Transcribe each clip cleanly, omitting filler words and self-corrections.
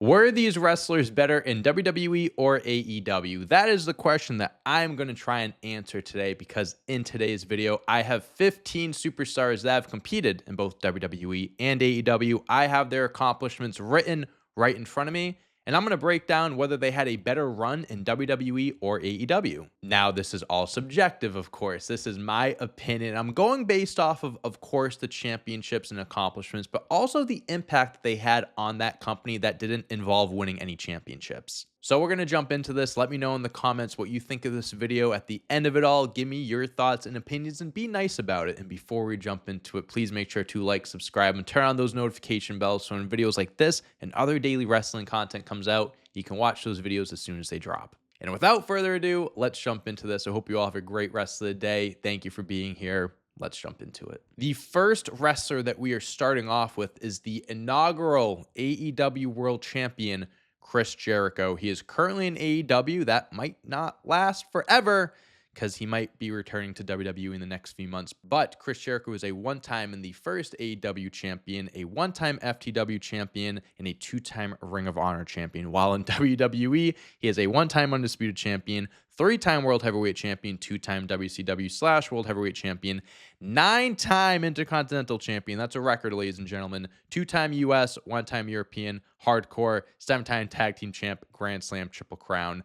Were these wrestlers better in WWE or AEW? That is the question that I'm going to try and answer today, because in today's video, I have 15 superstars that have competed in both WWE and AEW. I have their accomplishments written right in front of me, and I'm going to break down whether they had a better run in WWE or AEW. Now, this is all subjective, of course. This is my opinion. I'm going based off of course, the championships and accomplishments, but also the impact that they had on that company that didn't involve winning any championships. So we're going to jump into this. Let me know in the comments what you think of this video. At the end of it all, give me your thoughts and opinions and be nice about it. And before we jump into it, please make sure to like, subscribe, and turn on those notification bells so when videos like this and other daily wrestling content comes out, you can watch those videos as soon as they drop. And without further ado, let's jump into this. I hope you all have a great rest of the day. Thank you for being here. Let's jump into it. The first wrestler that we are starting off with is the inaugural AEW World Champion, Chris Jericho. He is currently in AEW. That might not last forever, because he might be returning to WWE in the next few months. But Chris Jericho is a one-time and the first AEW champion, a one-time FTW champion, and a two-time Ring of Honor champion. While in WWE, he is a one-time Undisputed Champion, three-time World Heavyweight Champion, two-time WCW/World Heavyweight Champion, nine-time Intercontinental Champion. That's a record, ladies and gentlemen. Two-time US, one-time European, Hardcore, seven-time Tag Team Champ, Grand Slam, Triple Crown.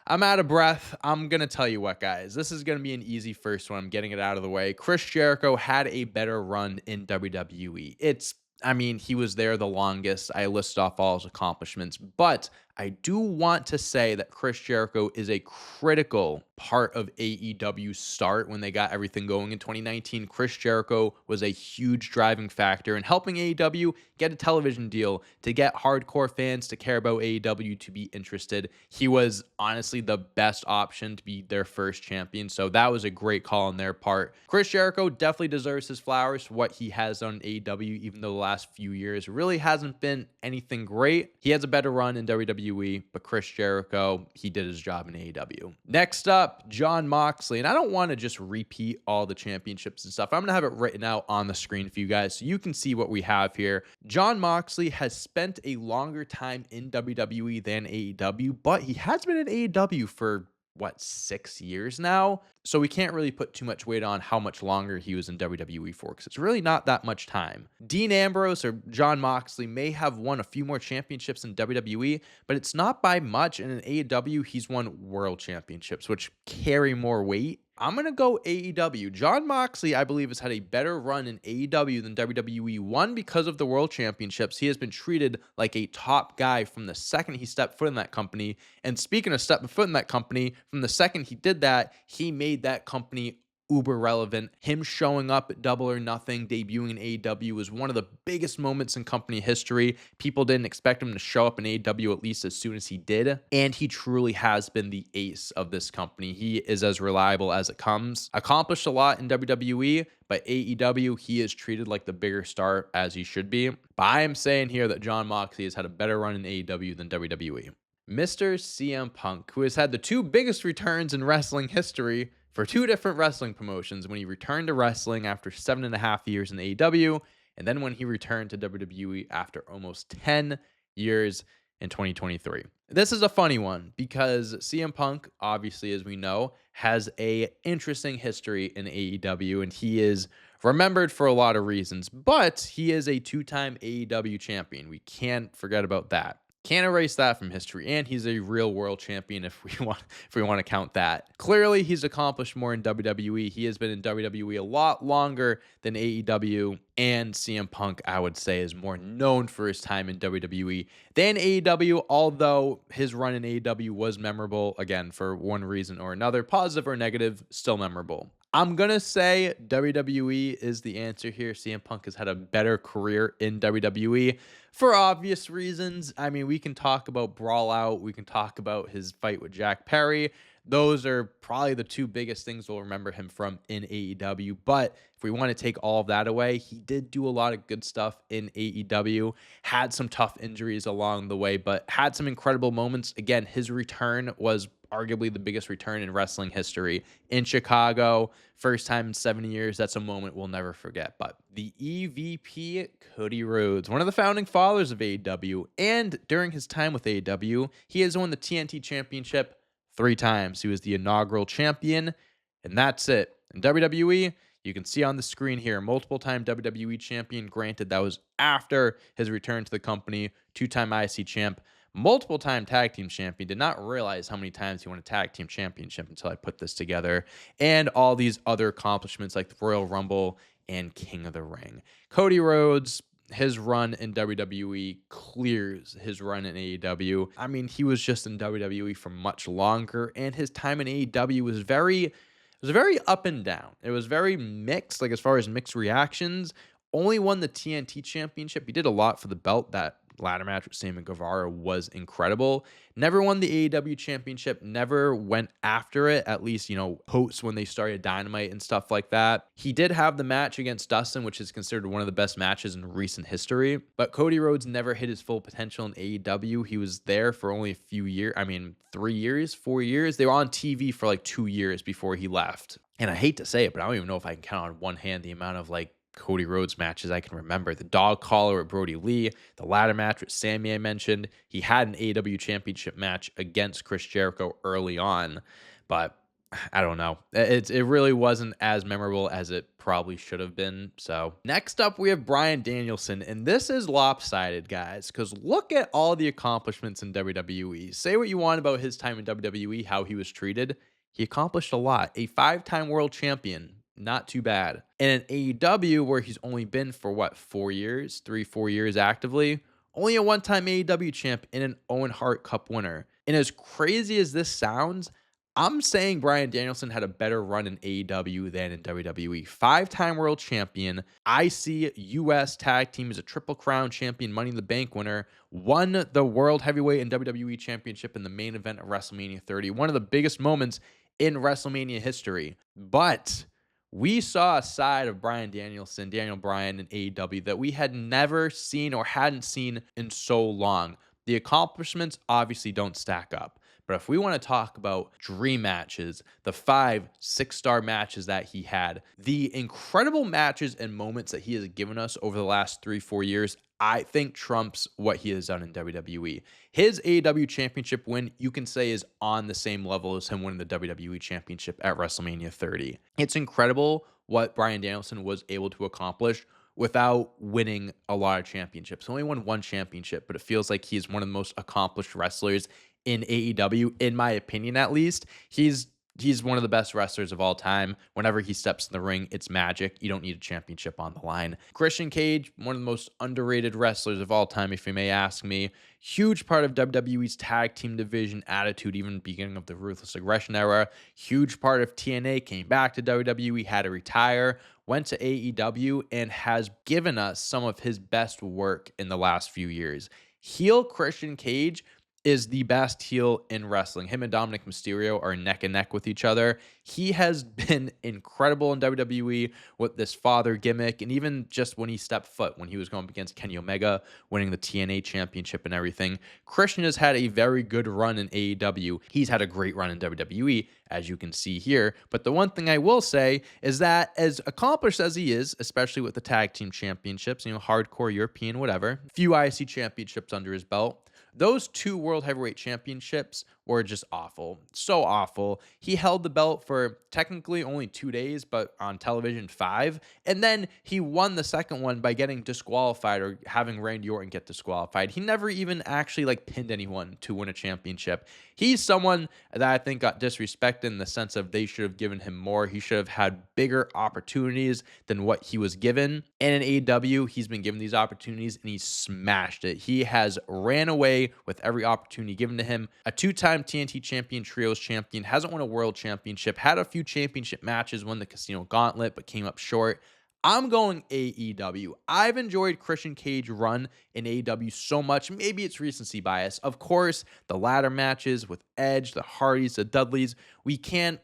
I'm out of breath. I'm going to tell you what, guys. This is going to be an easy first one. I'm getting it out of the way. Chris Jericho had a better run in WWE. He was there the longest. I list off all his accomplishments, but I do want to say that Chris Jericho is a critical part of AEW's start when they got everything going in 2019. Chris Jericho was a huge driving factor in helping AEW get a television deal, to get hardcore fans to care about AEW, to be interested. He was honestly the best option to be their first champion, so that was a great call on their part. Chris Jericho definitely deserves his flowers for what he has done in AEW, even though the last few years really hasn't been anything great. He has a better run in WWE, but Chris Jericho, he did his job in AEW. Next up, Jon Moxley. And I don't want to just repeat all the championships and stuff. I'm going to have it written out on the screen for you guys so you can see what we have here. Jon Moxley has spent a longer time in WWE than AEW, but he has been in AEW for 6 years now? So we can't really put too much weight on how much longer he was in WWE for, because it's really not that much time. Dean Ambrose or Jon Moxley may have won a few more championships in WWE, but it's not by much. And in AEW, he's won world championships, which carry more weight. I'm going to go AEW. Jon Moxley, I believe, has had a better run in AEW than WWE. One, because of the World Championships. He has been treated like a top guy from the second he stepped foot in that company. And speaking of stepping foot in that company, from the second he did that, he made that company uber relevant. Him showing up at Double or Nothing, debuting in AEW, was one of the biggest moments in company history. People didn't expect him to show up in AEW at least as soon as he did, and he truly has been the ace of this company. He is as reliable as it comes. Accomplished a lot in WWE, but AEW, he is treated like the bigger star, as he should be. But I am saying here that Jon Moxley has had a better run in AEW than WWE. Mr. CM Punk, who has had the two biggest returns in wrestling history for two different wrestling promotions, when he returned to wrestling after 7.5 years in AEW, and then when he returned to WWE after almost 10 years in 2023. This is a funny one because CM Punk, obviously, as we know, has a interesting history in AEW, and he is remembered for a lot of reasons, but he is a two-time AEW champion. We can't forget about that. Can't erase that from history, and he's a real world champion if we want to count that. Clearly, he's accomplished more in WWE. He has been in WWE a lot longer than AEW, and CM Punk, I would say, is more known for his time in WWE than AEW, although his run in AEW was memorable, again, for one reason or another, positive or negative, still memorable. I'm going to say WWE is the answer here. CM Punk has had a better career in WWE for obvious reasons. I mean, we can talk about Brawl Out. We can talk about his fight with Jack Perry. Those are probably the two biggest things we'll remember him from in AEW. But if we want to take all of that away, he did do a lot of good stuff in AEW, had some tough injuries along the way, but had some incredible moments. Again, his return was arguably the biggest return in wrestling history in Chicago. First time in 7 years. That's a moment we'll never forget. But the EVP, Cody Rhodes, one of the founding fathers of AEW, and during his time with AEW, he has won the TNT Championship 3 times. He was the inaugural champion, and that's it. In WWE, you can see on the screen here, multiple time WWE champion. Granted, that was after his return to the company. 2-time IC champ, multiple time tag team champion. Did not realize how many times he won a tag team championship until I put this together. And all these other accomplishments like the Royal Rumble and King of the Ring. Cody Rhodes, his run in WWE clears his run in AEW. I mean, he was just in WWE for much longer, and his time in AEW was very up and down. It was very mixed, like as far as mixed reactions. Only won the TNT Championship. He did a lot for the belt. That ladder match with Sammy Guevara was incredible. Never won the AEW Championship. Never went after it, at least, post when they started Dynamite and stuff like that. He did have the match against Dustin, which is considered one of the best matches in recent history. But Cody Rhodes never hit his full potential in AEW. He was there for only a few years. 3 years, 4 years. They were on TV for like 2 years before he left. And I hate to say it, but I don't even know if I can count on one hand the amount of Cody Rhodes matches I can remember. The dog collar with Brody Lee, the ladder match with Sammy I mentioned. He had an AEW championship match against Chris Jericho early on, but I don't know. It really wasn't as memorable as it probably should have been. So next up, we have Bryan Danielson, and this is lopsided, guys, because look at all the accomplishments in WWE. Say what you want about his time in WWE, how he was treated. He accomplished a lot. A 5-time world champion. Not too bad. And in AEW, where he's only been for 4 years, 3-4 years actively, only a 1-time AEW champ and an Owen Hart Cup winner. And as crazy as this sounds, I'm saying Bryan Danielson had a better run in AEW than in WWE. 5-time world champion, IC US tag team, is a Triple Crown champion, Money in the Bank winner, won the World Heavyweight and WWE Championship in the main event of WrestleMania 30. One of the biggest moments in WrestleMania history. But we saw a side of Bryan Danielson, Daniel Bryan in AEW that we had never seen or hadn't seen in so long. The accomplishments obviously don't stack up. But if we want to talk about dream matches, the 5 6-star matches that he had, the incredible matches and moments that he has given us over the last 3-4 years, I think trumps what he has done in WWE. His AEW championship win, you can say, is on the same level as him winning the WWE championship at WrestleMania 30. It's incredible what Bryan Danielson was able to accomplish without winning a lot of championships. He only won 1 championship, but it feels like he's one of the most accomplished wrestlers in AEW, in my opinion, at least. He's one of the best wrestlers of all time. Whenever he steps in the ring, it's magic. You don't need a championship on the line. Christian Cage, one of the most underrated wrestlers of all time, if you may ask me. Huge part of WWE's tag team division attitude, even beginning of the Ruthless Aggression era. Huge part of TNA, came back to WWE, had to retire, went to AEW, and has given us some of his best work in the last few years. Heel Christian Cage is the best heel in wrestling. Him and Dominic Mysterio are neck and neck with each other. He has been incredible in WWE with this father gimmick, and even just when he stepped foot, when he was going up against Kenny Omega, winning the TNA championship and everything. Christian has had a very good run in AEW. He's had a great run in WWE, as you can see here. But the one thing I will say is that as accomplished as he is, especially with the tag team championships, hardcore European, whatever, few IC championships under his belt, those 2 World Heavyweight Championships were just awful. So awful. He held the belt for technically only 2 days, but on television 5. And then he won the second one by getting disqualified or having Randy Orton get disqualified. He never even actually pinned anyone to win a championship. He's someone that I think got disrespected in the sense of they should have given him more. He should have had bigger opportunities than what he was given. And in AEW, he's been given these opportunities and he's smashed it. He has ran away with every opportunity given to him. A 2-time TNT champion, trios champion, hasn't won a world championship, had a few championship matches, won the Casino Gauntlet, but came up short. I'm going AEW. I've enjoyed Christian Cage run in AEW so much. Maybe it's recency bias. Of course, the ladder matches with Edge, the Hardys, the Dudleys, we can't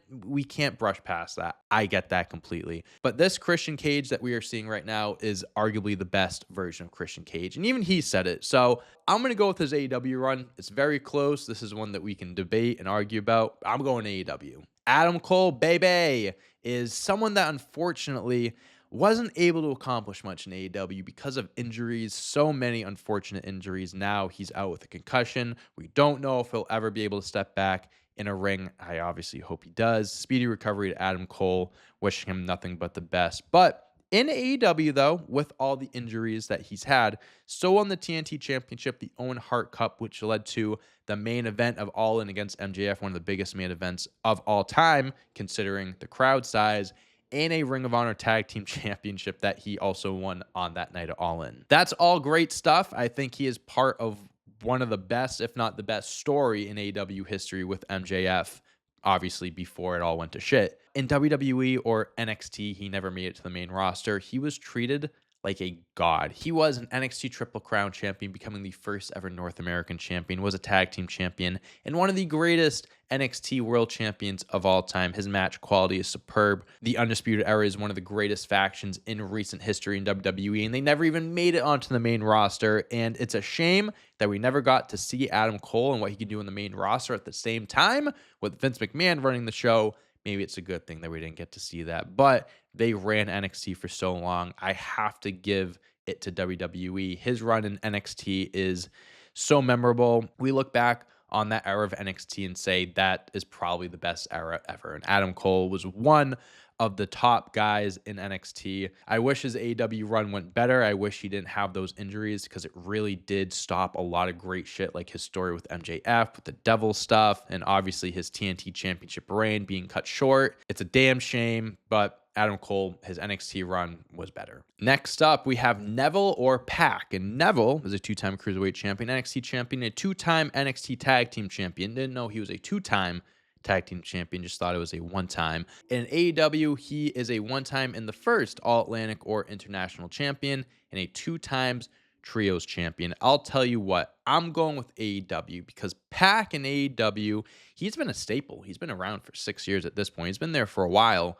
brush past that. I get that completely. But this Christian Cage that we are seeing right now is arguably the best version of Christian Cage. And even he said it. So I'm going to go with his AEW run. It's very close. This is one that we can debate and argue about. I'm going AEW. Adam Cole, baby, is someone that unfortunately wasn't able to accomplish much in AEW because of injuries. So many unfortunate injuries. Now he's out with a concussion. We don't know if he'll ever be able to step back in a ring. I obviously hope he does. Speedy recovery to Adam Cole. Wishing him nothing but the best. But in AEW, though, with all the injuries that he's had, still won the TNT Championship, the Owen Hart Cup, which led to the main event of All In against MJF, one of the biggest main events of all time, considering the crowd size, and a Ring of Honor Tag Team Championship that he also won on that night of All In. That's all great stuff. I think he is part of one of the best, if not the best story in AEW history with MJF, obviously before it all went to shit. In WWE or NXT, he never made it to the main roster. He was treated like a god. He was an NXT Triple Crown champion, becoming the first ever North American champion, was a tag team champion, and one of the greatest NXT world champions of all time. His match quality is superb. The Undisputed Era is one of the greatest factions in recent history in WWE, and they never even made it onto the main roster, and it's a shame that we never got to see Adam Cole and what he could do in the main roster at the same time with Vince McMahon running the show. Maybe it's a good thing that we didn't get to see that, but they ran NXT for so long. I have to give it to WWE. His run in NXT is so memorable. We look back on that era of NXT and say that is probably the best era ever. And Adam Cole was one of the top guys in NXT. I wish his AEW run went better. I wish he didn't have those injuries because it really did stop a lot of great shit, like his story with MJF, with the devil stuff, and obviously his TNT Championship reign being cut short. It's a damn shame, but Adam Cole, his NXT run was better. Next up, we have Neville or Pac. And Neville is a two-time Cruiserweight champion, NXT champion, a two-time NXT Tag Team champion. Didn't know he was a two-time Tag Team champion, just thought it was a one-time. In AEW, he is a one-time in the first All-Atlantic or International champion and a two-times Trios champion. I'll tell you what, I'm going with AEW because Pac in AEW, he's been a staple. He's been around for 6 years at this point. He's been there for a while.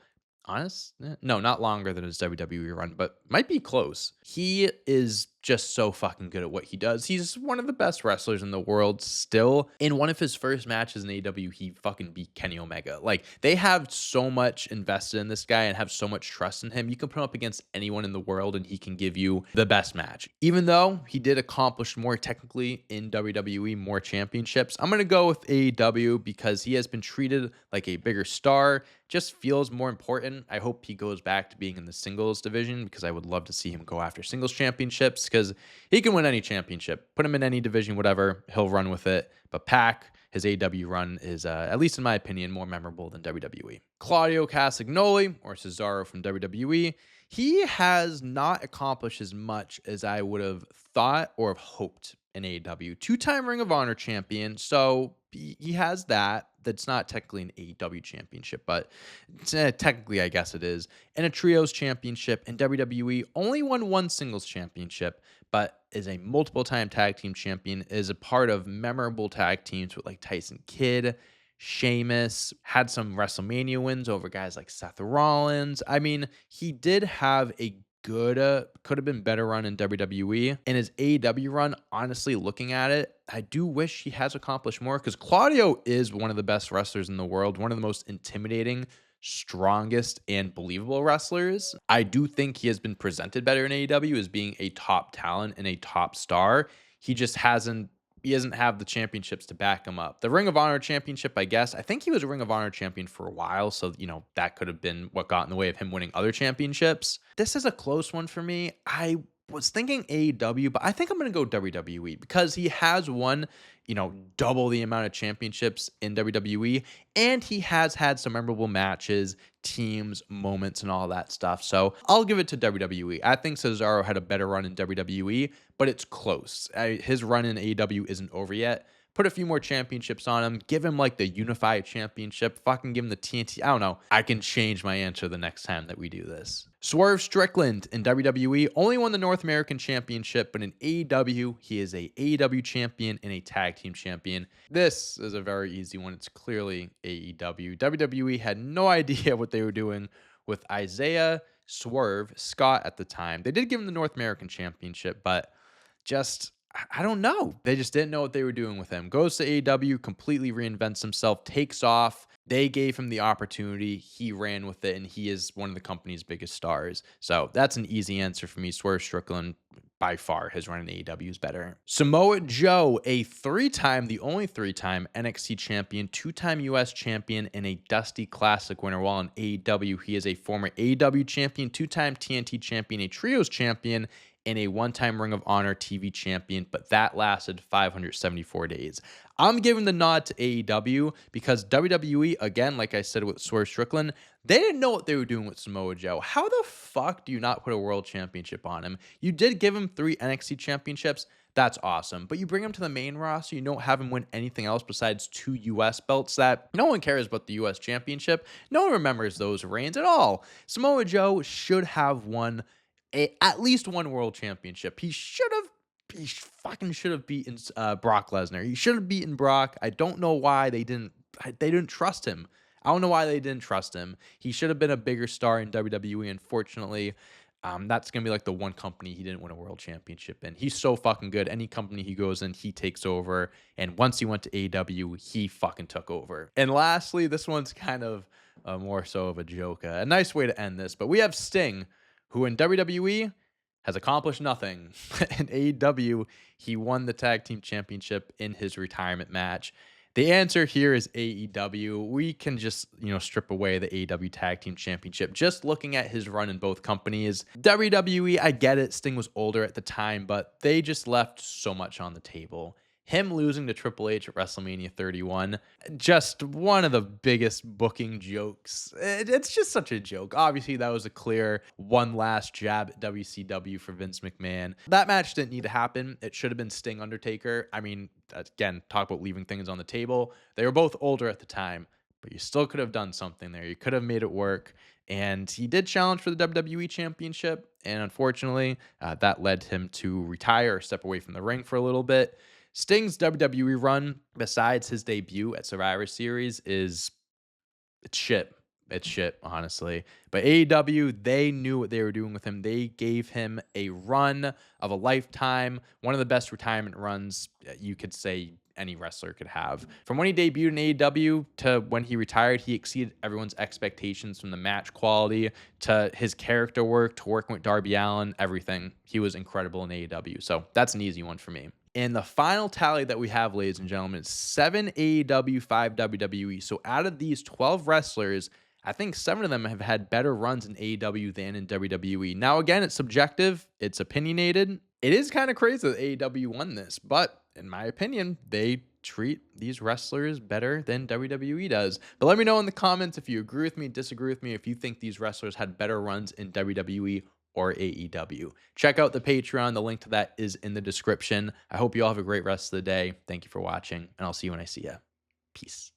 No, not longer than his WWE run, but might be close. He is just so fucking good at what he does. He's one of the best wrestlers in the world still. In one of his first matches in AEW, he fucking beat Kenny Omega. Like, they have so much invested in this guy and have so much trust in him. You can put him up against anyone in the world and he can give you the best match. Even though he did accomplish more technically in WWE, more championships, I'm going to go with AEW because he has been treated like a bigger star, just feels more important. I hope he goes back to being in the singles division because I would love to see him go after singles championships because he can win any championship. Put him in any division, whatever, he'll run with it. But Pac, his AEW run is, at least in my opinion, more memorable than WWE. Claudio Castagnoli, or Cesaro from WWE, he has not accomplished as much as I would have thought or have hoped in AEW. Two-time Ring of Honor champion, so he has that. That's not technically an AEW championship, but technically I guess it is. And a Trios championship in WWE. Only won one singles championship, but is a multiple-time tag team champion, is a part of memorable tag teams with like Tyson Kidd, Sheamus, had some WrestleMania wins over guys like Seth Rollins. I mean, he did have a good, could have been better run in WWE. And his AEW run, honestly, looking at it, I do wish he has accomplished more because Claudio is one of the best wrestlers in the world, one of the most intimidating, strongest, and believable wrestlers. I do think he has been presented better in AEW as being a top talent and a top star. He just doesn't have the championships to back him up. The Ring of Honor championship, I guess. I think he was a Ring of Honor champion for a while, so, that could have been what got in the way of him winning other championships. This is a close one for me. I was thinking AEW, but I think I'm going to go WWE because he has won double the amount of championships in WWE. And he has had some memorable matches, teams, moments, and all that stuff. So I'll give it to WWE. I think Cesaro had a better run in WWE, but it's close. His run in AEW isn't over yet. Put a few more championships on him. Give him like the Unified Championship. Fucking give him the TNT. I don't know. I can change my answer the next time that we do this. Swerve Strickland in WWE only won the North American Championship, but in AEW, he is a AEW champion and a tag team champion. This is a very easy one. It's clearly AEW. WWE had no idea what they were doing with Isaiah Swerve Scott at the time. They did give him the North American Championship, but just I don't know. They just didn't know what they were doing with him. Goes to AEW, completely reinvents himself, takes off. They gave him the opportunity. He ran with it, and he is one of the company's biggest stars. So that's an easy answer for me. Swerve Strickland, by far, his run in AEW is better. Samoa Joe, the only three-time NXT champion, two-time US champion, and a Dusty Classic winner. While in AEW, he is a former AEW champion, two-time TNT champion, a Trios champion, and a one-time Ring of Honor TV champion, but that lasted 574 days. I'm giving the nod to AEW because WWE, again, like I said with Swerve Strickland, they didn't know what they were doing with Samoa Joe. How the fuck do you not put a world championship on him? You did give him 3 NXT championships. That's awesome. But you bring him to the main roster, you don't have him win anything else besides 2 US belts that no one cares about the US championship. No one remembers those reigns at all. Samoa Joe should have won at least one world championship. He fucking should have beaten Brock Lesnar. He should have beaten Brock. I don't know why they didn't trust him. I don't know why they didn't trust him. He should have been a bigger star in WWE. Unfortunately, that's going to be like the one company he didn't win a world championship in. He's so fucking good. Any company he goes in, he takes over. And once he went to AEW, he fucking took over. And lastly, this one's kind of more so of a joke. A nice way to end this. But we have Sting, who in WWE has accomplished nothing. In AEW, he won the tag team championship in his retirement match. The answer here is AEW. We can just, strip away the AEW tag team championship. Just looking at his run in both companies. WWE, I get it. Sting was older at the time, but they just left so much on the table. Him losing to Triple H at WrestleMania 31, just one of the biggest booking jokes. It's just such a joke. Obviously, that was a clear one last jab at WCW for Vince McMahon. That match didn't need to happen. It should have been Sting Undertaker. I mean, again, talk about leaving things on the table. They were both older at the time, but you still could have done something there. You could have made it work. And he did challenge for the WWE Championship. And unfortunately, that led him to retire or step away from the ring for a little bit. Sting's WWE run, besides his debut at Survivor Series, it's shit. It's shit, honestly. But AEW, they knew what they were doing with him. They gave him a run of a lifetime, one of the best retirement runs you could say any wrestler could have. From when he debuted in AEW to when he retired, he exceeded everyone's expectations, from the match quality to his character work to working with Darby Allin, everything. He was incredible in AEW. So that's an easy one for me. And the final tally that we have, ladies and gentlemen, is 7 AEW, 5 WWE. So out of these 12 wrestlers, I think 7 of them have had better runs in AEW than in WWE. Now, again, it's subjective. It's opinionated. It is kind of crazy that AEW won this. But in my opinion, they treat these wrestlers better than WWE does. But let me know in the comments if you agree with me, disagree with me, if you think these wrestlers had better runs in WWE or AEW. Check out the Patreon. The link to that is in the description. I hope you all have a great rest of the day. Thank you for watching, and I'll see you when I see you. Peace.